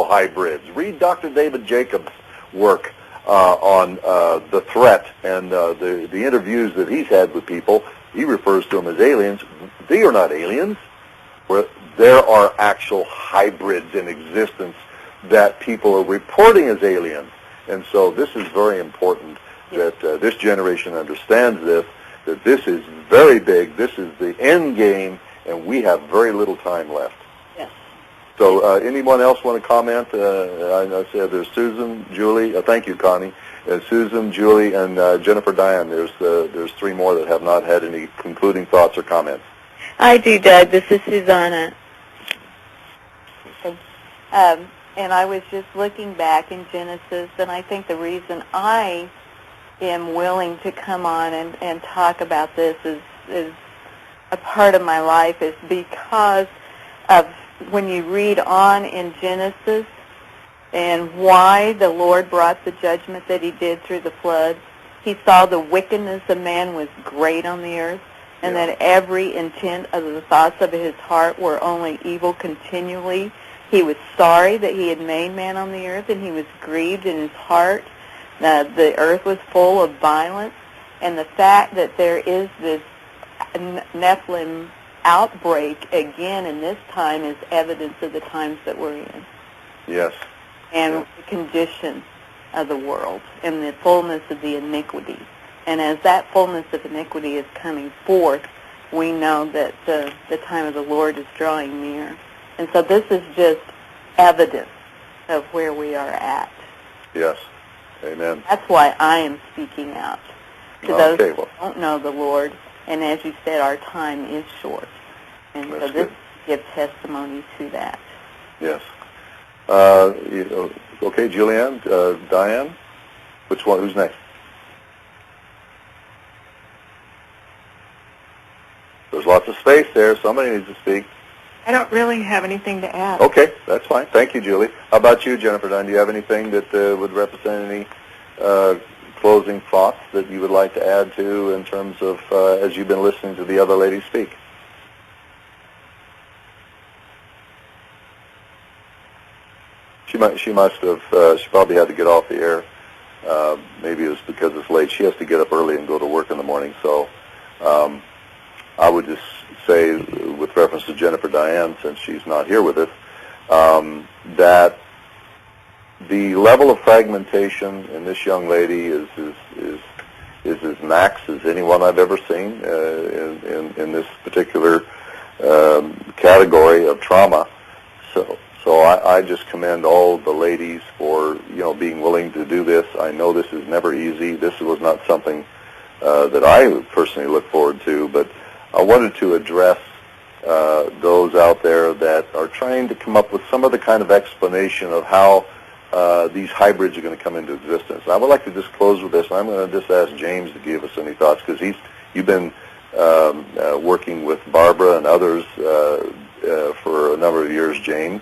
hybrids. Read Dr. David Jacobs' work on the threat and the interviews that he's had with people. He refers to them as aliens. They are not aliens. There are actual hybrids in existence that people are reporting as aliens. And so this is very important that this generation understands this, that this is very big, this is the end game, and we have very little time left. Yes. So anyone else want to comment? I said there's Susan, Julie. Thank you, Connie. Susan, Julie, and Jennifer Diane. There's three more that have not had any concluding thoughts or comments. I do, Doug. This is Susanna. And I was just looking back in Genesis, and I think the reason I am willing to come on and talk about this is a part of my life is because of when you read on in Genesis and why the Lord brought the judgment that he did through the flood. He saw the wickedness of man was great on the earth, and that every intent of the thoughts of his heart were only evil continually. He was sorry that he had made man on the earth, and he was grieved in his heart. The earth was full of violence, and the fact that there is this Nephilim outbreak again in this time is evidence of the times that we're in. Yes. And the condition of the world and the fullness of the iniquity. And as that fullness of iniquity is coming forth, we know that the time of the Lord is drawing near. And so this is just evidence of where we are at. Yes. Amen. That's why I am speaking out to those who don't know the Lord. And as you said, our time is short. And so this gives testimony to that. Yes. Okay, Julianne, Diane, which one? Who's next? There's lots of space there. Somebody needs to speak. I don't really have anything to add. Okay, that's fine. Thank you, Julie. How about you, Jennifer Dunn? Do you have anything that would represent any closing thoughts that you would like to add to in terms of as you've been listening to the other ladies speak? She must have. She probably had to get off the air. Maybe it was because it's late. She has to get up early and go to work in the morning. So I would just say, with reference to Jennifer Diane, since she's not here with us, that the level of fragmentation in this young lady is as max as anyone I've ever seen in this particular category of trauma. So I just commend all the ladies for being willing to do this. I know this is never easy. This was not something that I personally look forward to, but I wanted to address those out there that are trying to come up with some other kind of explanation of how these hybrids are going to come into existence. I would like to just close with this. I'm going to just ask James to give us any thoughts, because you've been working with Barbara and others for a number of years, James.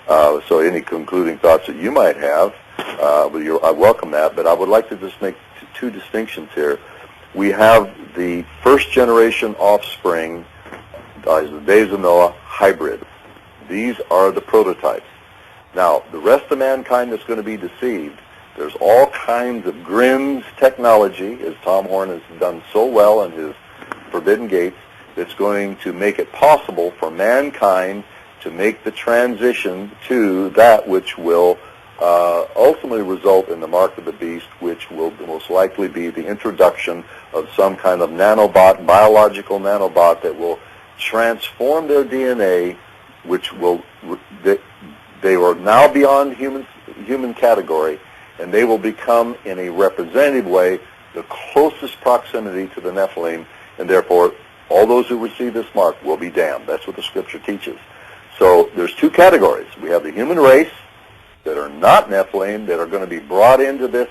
So any concluding thoughts that you might have, I welcome that. But I would like to just make two distinctions here. We have the first generation offspring, as the days of Noah, hybrids. These are the prototypes. Now, the rest of mankind that's going to be deceived, there's all kinds of GRIMS technology, as Tom Horn has done so well in his Forbidden Gates, that's going to make it possible for mankind to make the transition to that which will ultimately result in the mark of the beast, which will most likely be the introduction of some kind of nanobot, biological nanobot that will transform their DNA, which will, they are now beyond human category, and they will become, in a representative way, the closest proximity to the Nephilim, and therefore all those who receive this mark will be damned. That's what the Scripture teaches. So there's two categories. We have the human race that are not Nephilim, that are going to be brought into this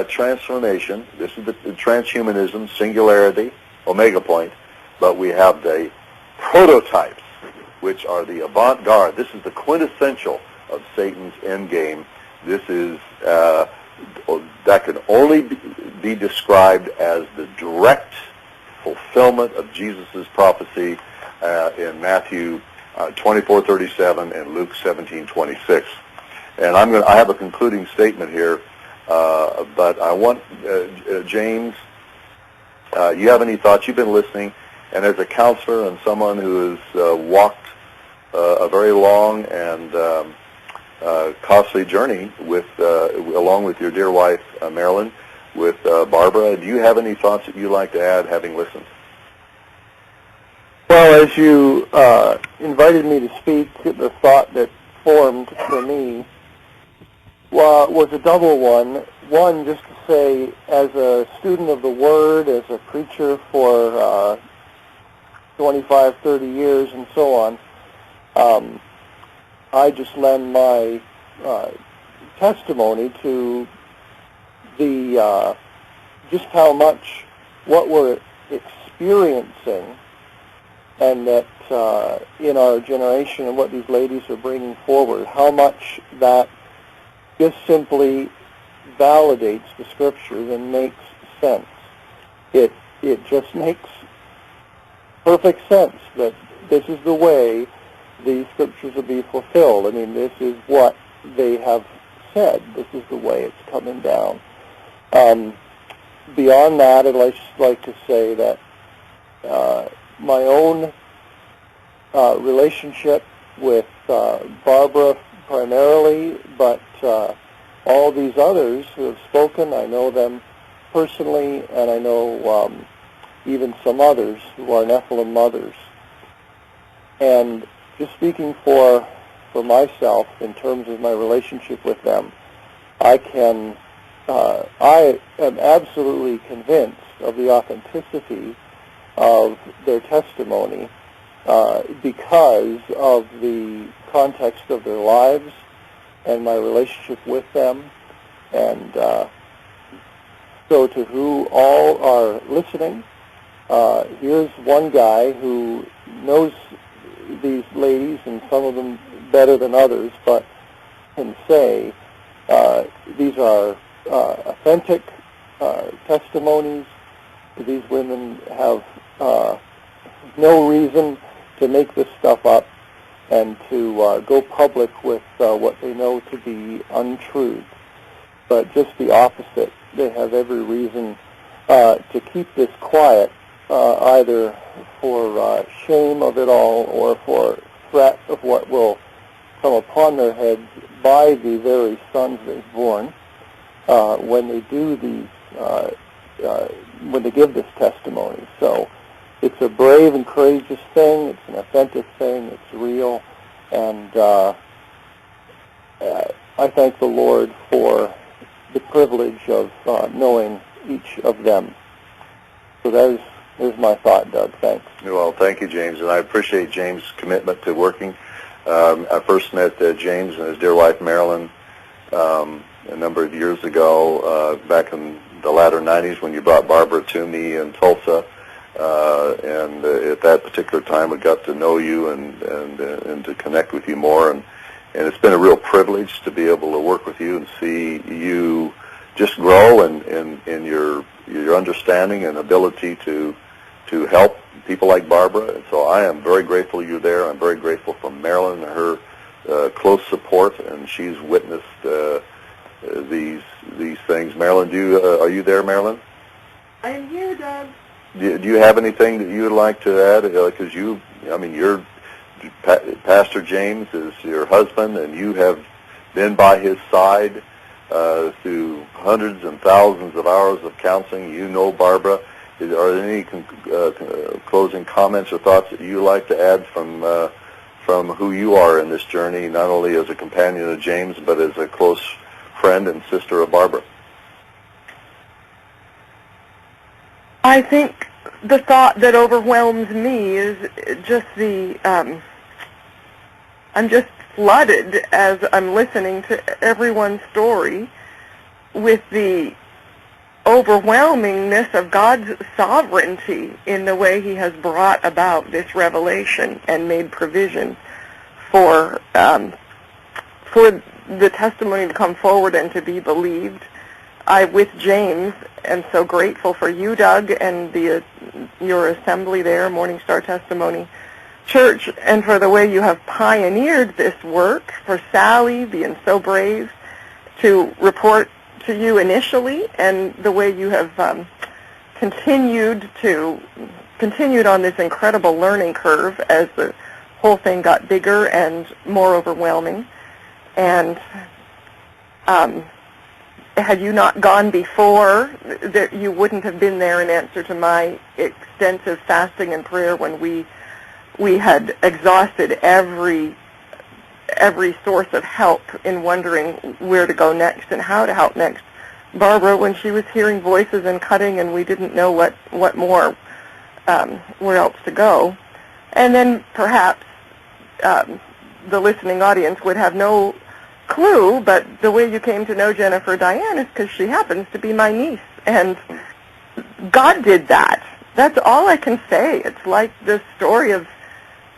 transformation. This is the transhumanism, singularity, omega point. But we have the prototypes, which are the avant-garde. This is the quintessential of Satan's end game. This is, that can only be described as the direct fulfillment of Jesus' prophecy in Matthew 24:37 and Luke 17:26. And I have a concluding statement here, but I want James. You have any thoughts? You've been listening, and as a counselor and someone who has walked a very long and costly journey along with your dear wife, Marilyn, with Barbara, do you have any thoughts that you'd like to add, having listened? Well, as you invited me to speak, the thought that formed for me was a double one. One, just to say, as a student of the Word, as a preacher for 25, 30 years and so on, I just lend my testimony to the just how much what we're experiencing, and that in our generation and what these ladies are bringing forward, how much that just simply validates the Scriptures and makes sense. It just makes perfect sense that this is the way the Scriptures will be fulfilled. I mean, this is what they have said. This is the way it's coming down. Beyond that, I'd just like to say that my own relationship with Barbara primarily, but all these others who have spoken, I know them personally, and I know even some others who are Nephilim mothers. And just speaking for myself in terms of my relationship with them, I am absolutely convinced of the authenticity of their testimony because of the context of their lives and my relationship with them. And so to who all are listening, here's one guy who knows these ladies, and some of them better than others, but can say these are authentic testimonies. These women have no reason to make this stuff up and to go public with what they know to be untruths, but just the opposite. They have every reason to keep this quiet, either for shame of it all or for threat of what will come upon their heads by the very sons they've borne when they do these, when they give this testimony. So it's a brave and courageous thing. It's an authentic thing. It's real, and I thank the Lord for the privilege of knowing each of them. So that is my thought, Doug. Thanks. Well, thank you, James, and I appreciate James' commitment to working. I first met James and his dear wife, Marilyn, a number of years ago, back in the latter 90s when you brought Barbara to me in Tulsa. And at that particular time, we got to know you and to connect with you more. And it's been a real privilege to be able to work with you and see you just grow in your understanding and ability to help people like Barbara. And so I am very grateful you're there. I'm very grateful for Marilyn and her close support, and she's witnessed these things. Marilyn, are you there, Marilyn? I am here, Doug. Do you have anything that you would like to add? Because your Pastor James is your husband, and you have been by his side through hundreds and thousands of hours of counseling. You know Barbara. Are there any closing comments or thoughts that you would like to add from who you are in this journey, not only as a companion of James, but as a close friend and sister of Barbara? I think the thought that overwhelms me is just I'm just flooded as I'm listening to everyone's story with the overwhelmingness of God's sovereignty in the way He has brought about this revelation and made provision for the testimony to come forward and to be believed. I, with James, am so grateful for you, Doug, and your assembly there, Morning Star Testimony, church and for the way you have pioneered this work, for Sally being so brave to report to you initially, and the way you have continued on this incredible learning curve as the whole thing got bigger and more overwhelming. And had you not gone before, that you wouldn't have been there in answer to my extensive fasting and prayer when we had exhausted every source of help in wondering where to go next and how to help next. Barbara, when she was hearing voices and cutting and we didn't know what more, where else to go. And then perhaps the listening audience would have no clue, but the way you came to know Jennifer Diane is because she happens to be my niece. And God did that. That's all I can say. It's like the story of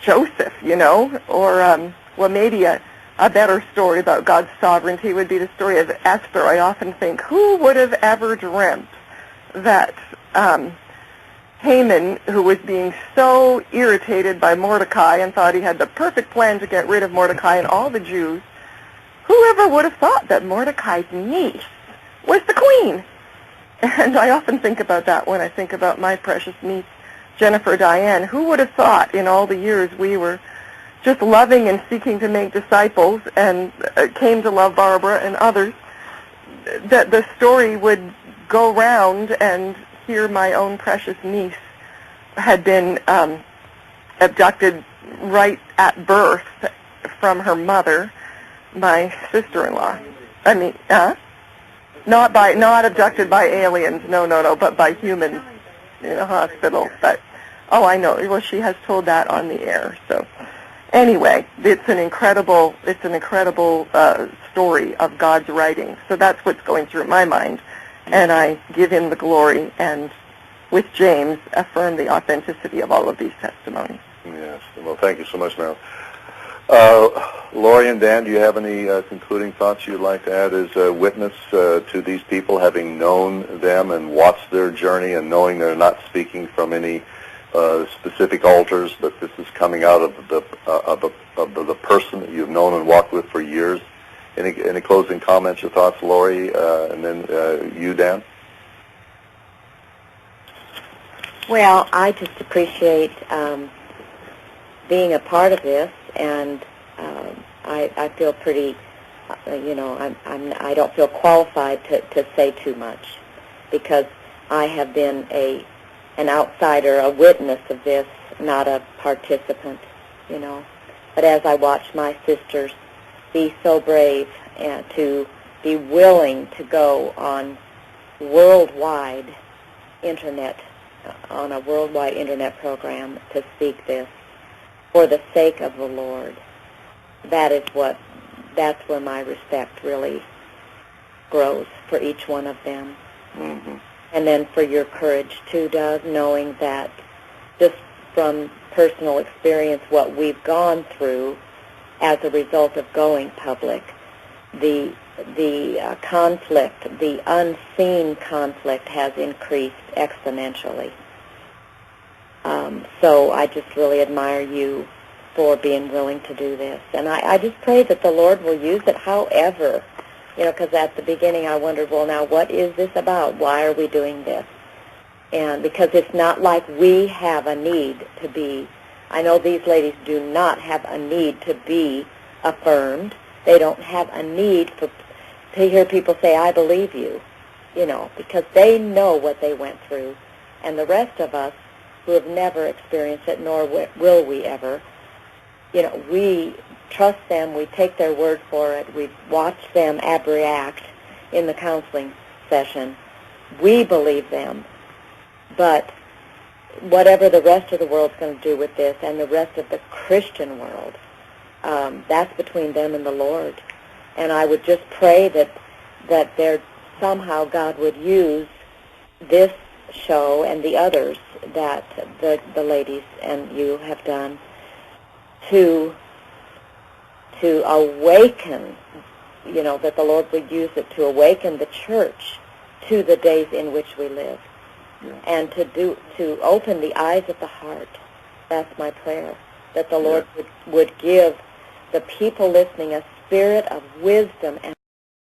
Joseph, or well, maybe a better story about God's sovereignty would be the story of Esther. I often think, who would have ever dreamt that Haman, who was being so irritated by Mordecai and thought he had the perfect plan to get rid of Mordecai and all the Jews, whoever would have thought that Mordecai's niece was the queen? And I often think about that when I think about my precious niece, Jennifer Diane. Who would have thought in all the years we were just loving and seeking to make disciples and came to love Barbara and others, that the story would go round and here my own precious niece had been abducted right at birth from her mother, my sister-in-law. Not abducted by aliens, no, but by humans in a hospital. But I know. Well, she has told that on the air. So anyway, it's an incredible story of God's writing. So that's what's going through my mind, and I give Him the glory, and with James affirm the authenticity of all of these testimonies. Yes. Well, thank you so much, Meryl. Lori and Dan, do you have any concluding thoughts you'd like to add as a witness to these people, having known them and watched their journey and knowing they're not speaking from any specific altars, but this is coming out of the person that you've known and walked with for years? Any closing comments or thoughts, Lori, and then you, Dan? Well, I just appreciate being a part of this, and I feel pretty, I don't feel qualified to say too much, because I have been an outsider, a witness of this, not a participant, But as I watch my sisters be so brave and to be willing to go on a worldwide internet program to speak this for the sake of the Lord, that's where my respect really grows for each one of them. Mm-hmm. And then for your courage too, Doug, knowing that just from personal experience what we've gone through as a result of going public, the conflict, the unseen conflict has increased exponentially. So I just really admire you for being willing to do this. And I just pray that the Lord will use it however, because at the beginning I wondered, well, now what is this about? Why are we doing this? And because it's not like we have a need to be, I know these ladies do not have a need to be affirmed. They don't have a need to hear people say, I believe you, because they know what they went through. And the rest of us who have never experienced it, nor will we ever, we trust them, we take their word for it, we watch them abreact in the counseling session. We believe them. But whatever the rest of the world's going to do with this, and the rest of the Christian world, that's between them and the Lord. And I would just pray that there somehow God would use this show and the others that the ladies and you have done to awaken, that the Lord would use it to awaken the church to the days in which we live. Yeah. And to open the eyes of the heart. That's my prayer. that the Lord would give the people listening a spirit of wisdom and